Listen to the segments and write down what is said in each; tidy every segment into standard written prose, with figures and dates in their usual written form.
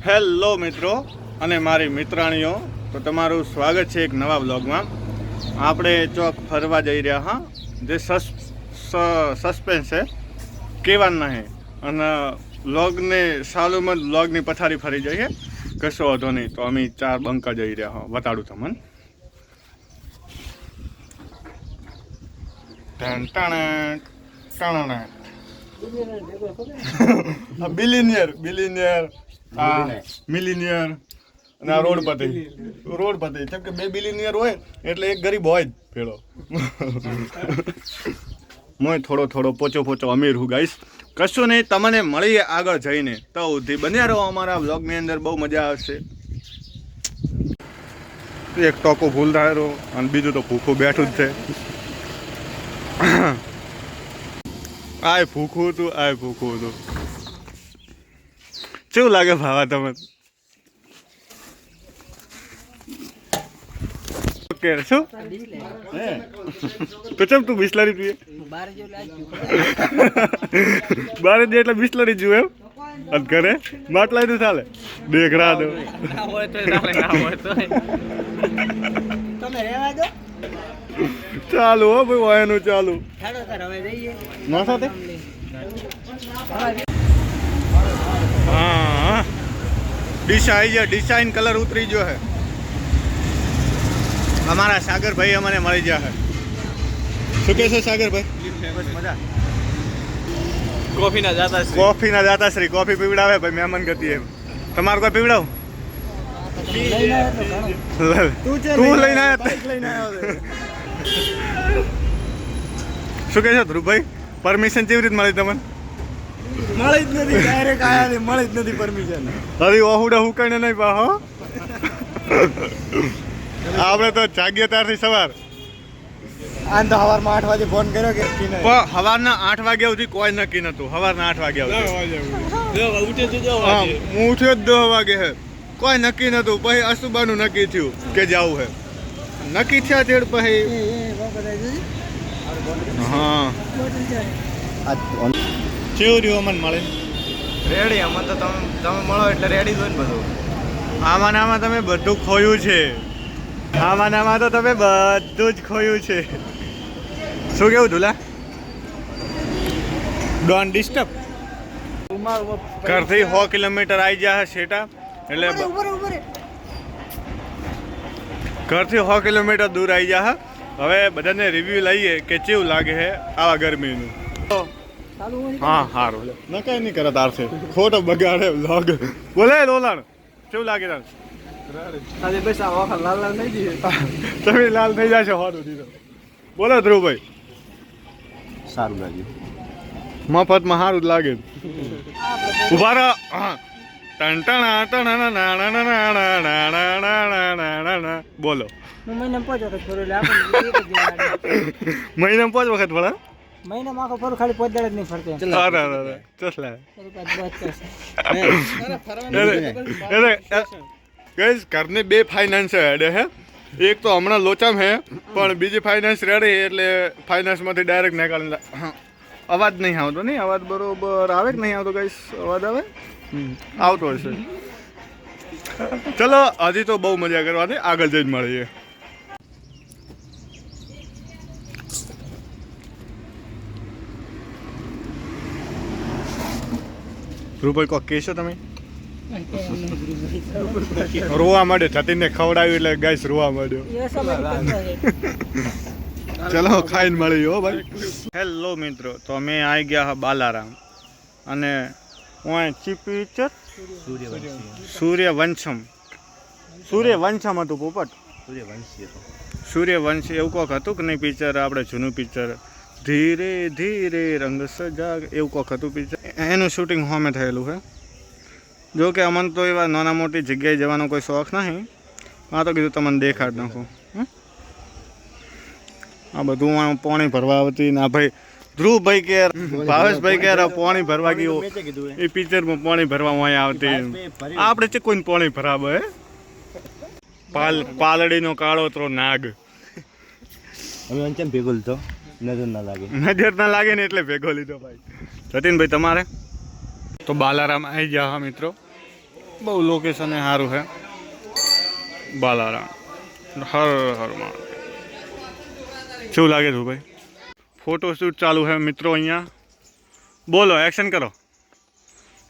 Hello મિત્રો અને મારી મિત્રાણીઓ, તો તમારું સ્વાગત છે એક નવા બ્લોગમાં. આપણે ચોક ફરવા જઈ રહ્યા હા, જે સસ્પેન્સ છે કહેવાના હે, અને બ્લોગને સાલુમાં બ્લોગની પથારી ફરી જઈએ, કશો વાંધો નહીં. તો અમે 4 બંકા જઈ રહ્યા હા, બતાડું તમને. બિલિનિયર મિલિનિયર અને આ રોડપતિ કેમ કે 2 બિલિનિયર હોય એટલે એક ગરીબ હોય જ પેલો. હું થોડો પોચો અમીર હું ગાઈશ. કશું નહીં, તમને મળીએ આગળ જઈને. તો ઉધી બન્યા રહો અમારા બ્લોગની અંદર, બહુ મજા આવશે. એક ટોકો ભૂલ થાય રહો અને બીજું તો ભૂખું બેઠું જ છે. ભૂખું હતું કેવું લાગે ભાવા તમે? ઓકે શું તો ચમ તું બિસ્લરી પીએ? બારે જે એટલે બિસ્લરી જુએ એમ. અને ઘરે માટલા તો ચાલે દેખરા દો ચાલુ હો ભાઈ, વાયનું ચાલુ ના સાથે. હા ડિસાઇન કલર ઉતરી ગયો હે. અમારા સાગરભાઈ અમને મળી ગયા હે. શું કહે છે સાગરભાઈ? મજા. કોફી ના જાતા શ્રી કોફી પીવડાવે ભાઈ, મહેમાન ગતિ એમ. તમારે કોઈ પીવડાવ? તું લઈને આવ્યો. શું કહે છે ધ્રુવભાઈ? પરમિશન કેવી રીતે મળી તમને? મળી જ નથી, ડાયરેક્ટ આયા ને મળી જ નથી પરમિશન. હરી ઓહુડા હુકાઈને નહીં પાહો. આપણે તો જાગ્યા ત્યારથી સવાર. આમ તો સવારમાં 8 વાગે ફોન કર્યો કે સવારના 8 વાગ્યા સુધી કોઈ નક્કી નતું. સવારના 8 વાગ્યા સુધી હું ઉઠ્યો જ 10 વાગે હે, કોઈ નક્કી નતું. પછી અસુબાનું નક્કી થયું કે જવું હે. નક્કી થયા તેડ પછી હા કેવું રહ્યું અમને મળે? રેડી. આમાં તો તમે મળો એટલે રેડી જ હોય ને બધું. આમાં તમે બધું ખોયું છે. આમાં તો તમે બધું જ ખોયું છે. શું કેવું ધુલા? Don't disturb. ઘરથી 100 કિલોમીટર આવી ગયા શેટા, એટલે ઘરથી 100 કિલોમીટર દૂર આવી ગયા. હવે બધાને રિવ્યુ લઈએ કે કેવું લાગે છે આવા ગરમીનું. હા સારું ન કઈ નહીં કરે તારથી ખોટો બગાડે વ્લોગ. બોલે લોલાણ કેવું લાગે તાર? તમે લાલ થઈ જશો. સારું દીધો. બોલો ધ્રુવભાઈ. સારું લાગ્યું. મફતમાં સારું જ લાગે. ઉભા રહો. બોલો. મહિનામાં 5 વખત ફરું એટલે મહિનામાં 5 વખત ફરે? મહિનામાં આખો ફરું, ખાલી 5 દાડા જ નહીં ફરતો. ઘરને 2 ફાઇનાન્સ હેડે હે. એક તો હમણાં લોચામ હે, પણ બીજી ફાઇનાન્સ રેડી એટલે ફાઇનાન્સમાંથી ડાયરેક્ટ નીકાળી. અવાજ નહીં આવતો? નહીં અવાજ બરોબર આવે કે નહીં આવતો? ગાઈસ અવાજ આવે? આવતો હશે. ચલો હજી તો બહુ મજા કરવાની, આગળ જઈને મળીએ. ધ્રુવભાઈ કોક કહેશો તમે? રોવા માંડ્યો. જતીનને ખવડાવ્યું એટલે ગાઈસ રોવા માંડ્યો. ચલો ખાઈને મળી હો ભાઈ. હેલો મિત્રો, તો અમે આવી ગયા બાલારામ અને હું પિક્ચર સૂર્યવંશમ હતું પોપટ. સૂર્યવંશી એવું કોક હતું કે નહીં પિક્ચર? આપણે જૂનું પિક્ચર ધીરે ધીરે રંગ સજાગ એવું કોક હતું પિક્ચર. એનું શૂટિંગ હોમે થયેલું છે. જો કે અમને તો એવા નાના મોટી જગ્યાએ જવાનો કોઈ શોખ નહીં. આ તો કીધું તમને દેખાડ નાખું. આ બધું પાણી ભરવા આવતી ના ભાઈ. ધ્રુવભાઈ કે ભાવેશભાઈ કે પાણી ભરવા ગયો એ પિક્ચરમાં પાણી ભરવા અહીંયા આવતી. આપણે છે કોઈને પાણી ભરાવે હે? પાલડીનો કાળો તો નાગ ભેગો લીધો. નજર ના લાગે ને એટલે ભેગો લીધો ભાઈ. જતીનભાઈ તમારે તો બાલારામ આવી ગયા હા મિત્રો. બહુ લોકેશન એ સારું છે. બાલારામ હર હર મહાદેવ. શું લાગે છે ભાઈ? ફોટોશૂટ ચાલુ છે મિત્રો અહીંયા. બોલો, એક્શન કરો.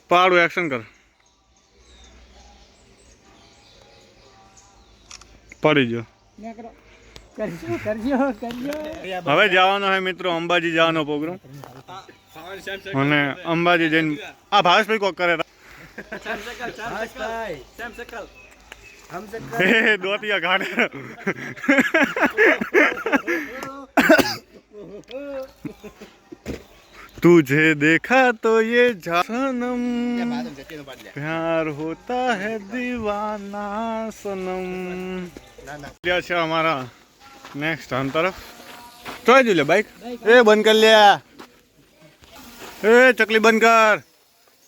પાડું એક્શન કરો. પડી ગયો. હવે જવાનો છે મિત્રો અંબાજી જવાનો પ્રોગ્રામ. અને અંબાજી જઈને આ ભાવેશભાઈ કોક કરે દોતિયા ઘાટ. तुझे देखा तो ये सनम प्यार होता है दीवाना सनम. क्या છે અમારા નેક્સ્ટ હન તરફ. તો જ લે બાઈક એ બંધ કર લે. એ ચકલી બંધ કર.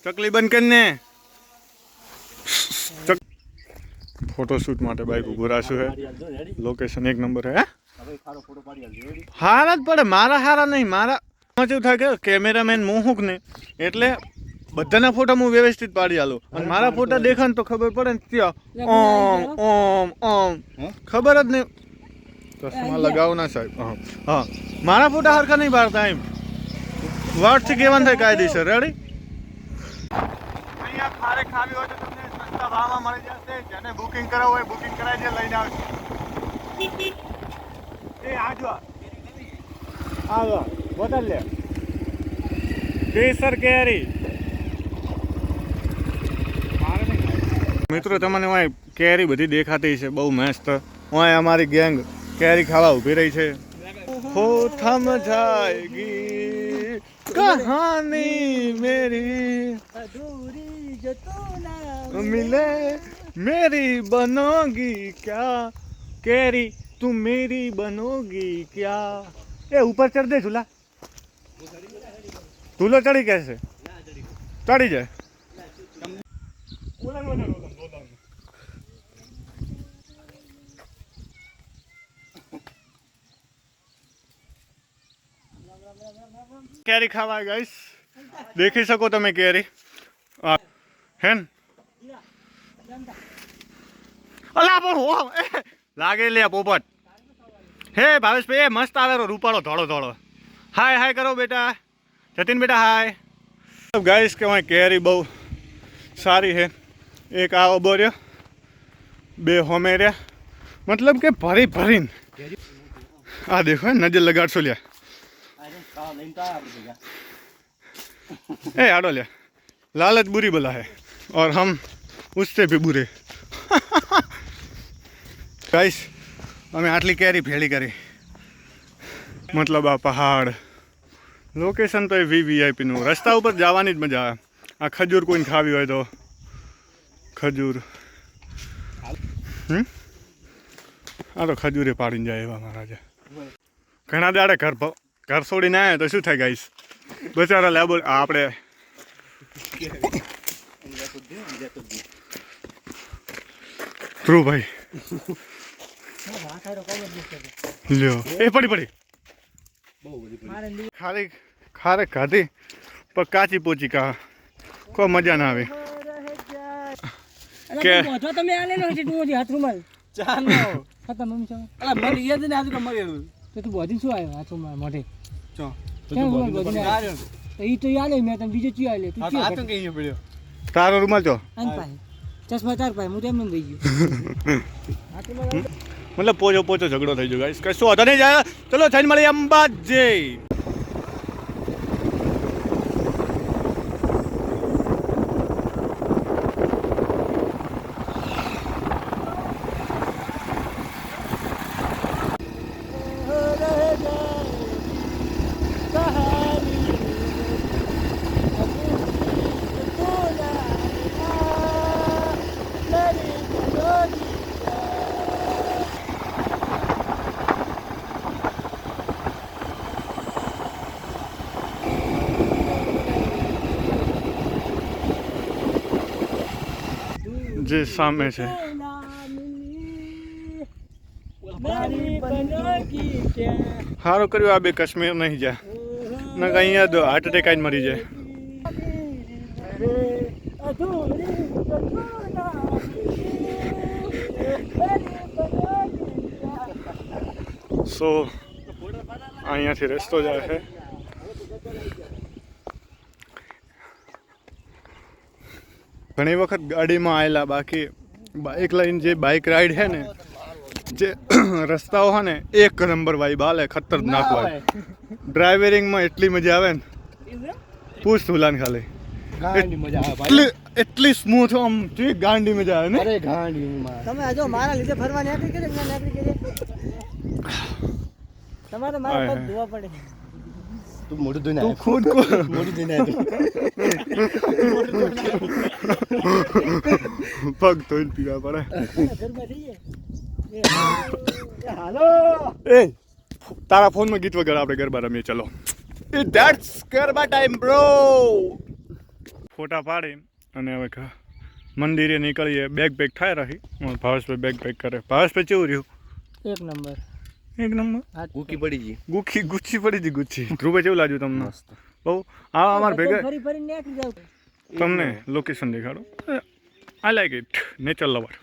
ચકલી બંધ કર ને. ફોટોશૂટ માટે બાઈક ઉભું રાખ્યું છે. લોકેશન એક નંબર છે. હારા જ પડે. મારા હારા નહીં. મારા શું થાય કે કેમેરામેન મોહુક ને એટલે બધાના ફોટા હું વ્યવસ્થિત પાડી આલું. અને મારા ફોટા દેખા ને તો ખબર પડે ને ત્યાં ઓમ ઓમ ઓમ ખબર જ નહીં. ચશ્મા લગાવો ના સાહેબ. હા મારા ફોટા હરખા નહીં પાડતા એમ. વાટથી કહેવાનું થાય કાયદેસર. રેડી? અહીંયા ખારે ખાવી હોય તો તમને સસ્તા ભાવમાં મળી જશે. જેને બુકિંગ કરાવવું હોય બુકિંગ કરાવી દે, લઈને આવશે. એ આજો આવો બોતલ લે. કેસર કેરી. મિત્રો તમને અહીં કેરી બધી દેખાતી છે બહુ મસ્ત. અહીં અમારી ગેંગ કેરી ખાવા ઊભી રહી છે. હો થમ જાયગી કહાની મેરી અધૂરી જો તું ના મિલે મેરી બનોગી ક્યા. કેરી તું મેરી બનોગી ક્યા. એ ઉપર ચढ़ દે ઝૂલા. ઝૂલો ચડી कैसे ચડી જાય. કેરી ખાવા ગાઈસ દેખી શકો તમે કેરી હેન. અલા પણ લાગે લે પોપટ. હે ભાવેશભાઈ એ મસ્ત આવે રૂપાળો ધોળો ધોળો. હાય હાય કરો બેટા. જતીન બેટા હાય. ગાઈસ કે અહીં કેરી બહુ સારી છે. એક આ ઉભો રહ્યો, બે હોમે રહ્યા, મતલબ કે ભરી ભરીને. આ દેખો નજર લગાડશો લ્યા. ए आड़ो ले. लालच बुरी बला है और हम उससे भी बुरे. गाइस અમે આટલી કેરી ભેળી કરી. મતલબ આ પહાડ લોકેશન તો એ વીવીઆઈપી નું. રસ્તા ઉપર જવાની જ મજા આવે. આ ખજૂર કોઈને ખાવી હોય તો ખજૂર. આ તો ખજૂરે પાડીને જાય એવા મહારાજા. ઘણા દાડે ઘર છોડીને આવ્યા તો શું થાય ગાઈસ? બચારા લેબો આપણે ધ્રુવભાઈ લ્યો એ પડી ખારે ખારે ખાધી પણ કાચી પોચી કા કોઈ મજા ના આવે. કે તમે આલે નો છે તું હાથ રૂમાલ ચાનો ખતમ મમ્મી છો. અલા મને યાદ ને આજુ મરેલું તો તું બોધી શું આવ્યો હાથ રૂમાલ મોઢે ચો તો તું બોધી આવ્યો તો ઈ તો યાલે મેં તને બીજો ચી આલે તું ચી હાથ કઈ પડ્યો તારો રૂમાલ ચો આન પાય ચશ્મા તાર પાય હું તો એમ વઈ ગયો. મતલબ પોચો ઝઘડો થઈ ગયો ગાઈસ. કશું વાંધો નહીં જાય. ચલો થઈને મળીએ અંબાજી. જે સામે છે સારું કર્યું આ બે કાશ્મીર નહીં જાય ને અહીંયા તો હાર્ટ એટેક આવીને મરી જાય. સો અહીંયાથી રસ્તો જાય છે. ઘણી વખત ગાડીમાં આવેલા, બાકી બાઇક લઈને જે બાઇક રાઈડ છે ને, જે રસ્તાઓ છે ને, એક નંબર વાઇબ હાલે, ખતરનાક વાઇબ. ડ્રાઇવરિંગમાં એટલી મજા આવે ને, પૂછ તુલાન ખાલી. એટલી સ્મૂથ આમ જે ગાંડી મજા આવે ને. અરે ગાંડી તમે જો મારા લીધે ફરવા નીકળી કે ના નીકળી કે તમારે મારા પગ ધોવા પડે. તું મોઢું ધોઈને તું ખુદ મોઢું ધોઈને પગ ધોઈને પીવા પડે. ઘરમાં જઈએ હાલો એ તારા ફોનમાં ગીત વગર આપણે ગરબા રમીએ. ચલો, ધેટ્સ ગરબા ટાઈમ બ્રો. ફોટા પાડી અને હવે મંદિરે નીકળીએ. બેગ પેક થાય રહી. ભાવેશભાઈ બેગ પેક કરે. ભાવેશભાઈ કેવું રહ્યું? એક નંબર. ગુકી પડી ગઈ. ગુચ્છી પડી ગઈ ગુચ્છી. ધ્રુવે કેવું લાગ્યું તમને? બહુ. હા, અમારે ભેગા ફરી ફરી નીકળી જાવ. તમને લોકેશન દેખાડો. I like it. Nature lover.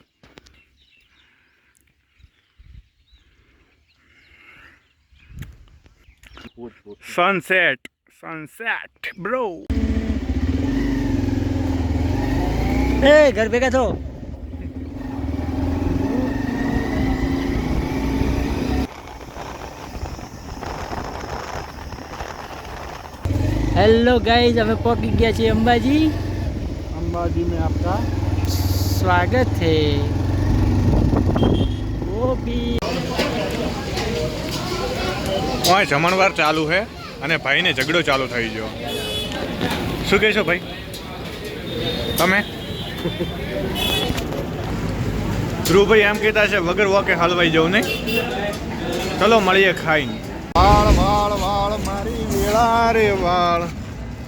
Sunset bro. એ ઘર ભેગા થો. હેલો ગાઈઝ, અમે પહોંચી ગયા છીએ અંબાજી. અંબાજી में आपका स्वागत है. ગોપી ઓય જમણવાર ચાલુ છે અને ભાઈને ઝઘડો ચાલુ થઈ ગયો. શું કહેશો ભાઈ તમે? ધ્રુવભાઈ એમ કહેતા છે વગર વોકે હલવાઈ જવું નહીં. ચલો મળીએ ખાઈને. વાળ વાળ વાળ મારી વેળા રે વાળ,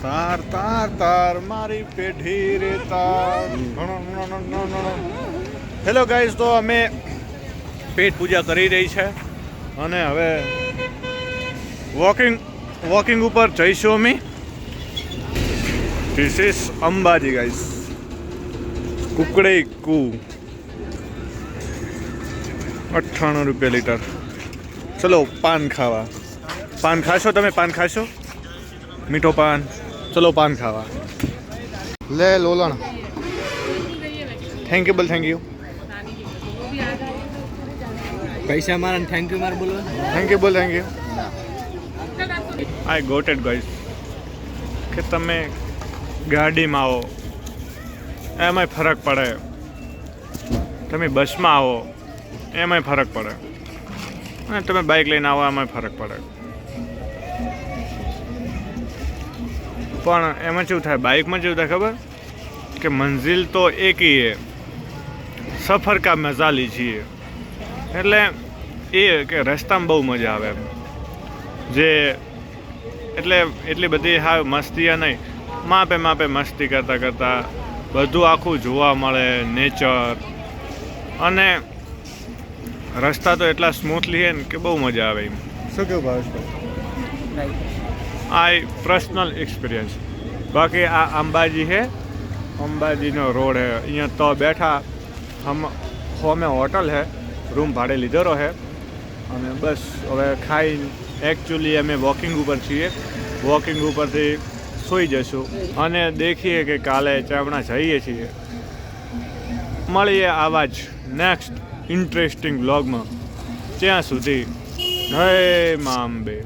તાર તાર તાર મારી પેઢી રે તાર. હેલો ગાઈઝ, તો અમે પેટ પૂજા કરી રહી છે અને હવે વોકિંગ ઉપર જઈશું અમે. This is Ambaji guys. કુકડી કુ 98 રૂપિયા લીટર. ચલો પાન ખાવા. પાન ખાશો તમે? પાન ખાશો? મીઠો પાન. ચલો પાન ખાવા. લે લોલણ. થેન્ક યુ બોલ. Thank you. પૈસા મારા થેન્ક યુ માર બોલો. થેન્ક યુ બોલ. Thank you. I got it guys કે તમે ગાડીમાં આવો એમાંય ફરક પડે, તમે બસમાં આવો એમાંય ફરક પડે, અને તમે બાઇક લઈને આવો એમાંય ફરક પડે. પણ એમાં કેવું થાય, બાઇકમાં કેવું થાય ખબર કે મંઝિલ તો એક ही है, સફર કા મજા લીજીએ. એટલે એ કે રસ્તામાં બહુ મજા આવે એમ. જે એટલે એટલી બધી હા મસ્તી નહીં, માપે મસ્તી કરતાં કરતાં બધું આખું જોવા મળે, નેચર. અને રસ્તા તો એટલા સ્મૂથલી છે ને કે બહુ મજા આવે એમ. શું કેવું ભાવેશભાઈ? આ પર્સનલ એક્સપિરિયન્સ. બાકી આ અંબાજી છે, અંબાજીનો રોડ છે. અહીંયા તો બેઠા હોમે હોટલ છે, રૂમ ભાડે લીધેલો છે. અને બસ હવે ખાઈને એકચ્યુઅલી અમે વોકિંગ ઉપર છીએ. વોકિંગ ઉપરથી સૂઈ જશું અને દેખીએ કે કાલે ચાવણા જઈએ છીએ. મળીએ આવા જ નેક્સ્ટ ઇન્ટરેસ્ટિંગ વ્લોગમાં. ત્યાં સુધી જય મા અંબે.